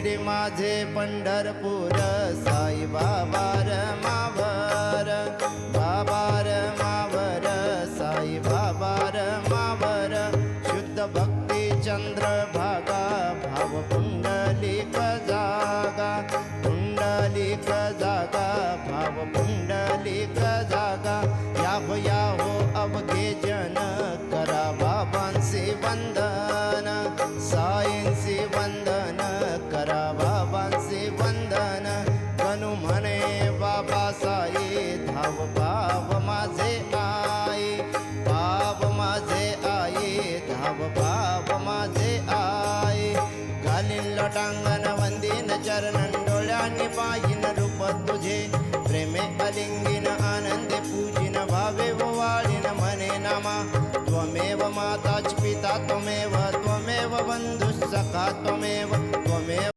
शिर्डी माझे पंढरपूर साई बाबा मावर बाबा मावर साई बाबा मावर शुद्ध भक्ती चंद्र भागा भाव पुंडलिक जागा पुंडलिक जागा भाव पुंडलिक जागा या हो अवघे जन करा बाबांचे वंदन साईंचे वंदन करा बाबांचे वंदन गणू म्हणे बाबा साई धाव भाव माझे आई भाव माझे आई धाव भाव माझे आई घालीन लोटांगण वंदीन चरणन डोळ्यांनी पाहिन रूप तुझे प्रेमे अलिंगीन आनंदे पूजिन भावे वाळीन म्हणे नामा त्वमेव माताच पिता त्वमेव त्वमेव बंधुः सखा त्वमेव त्वमेव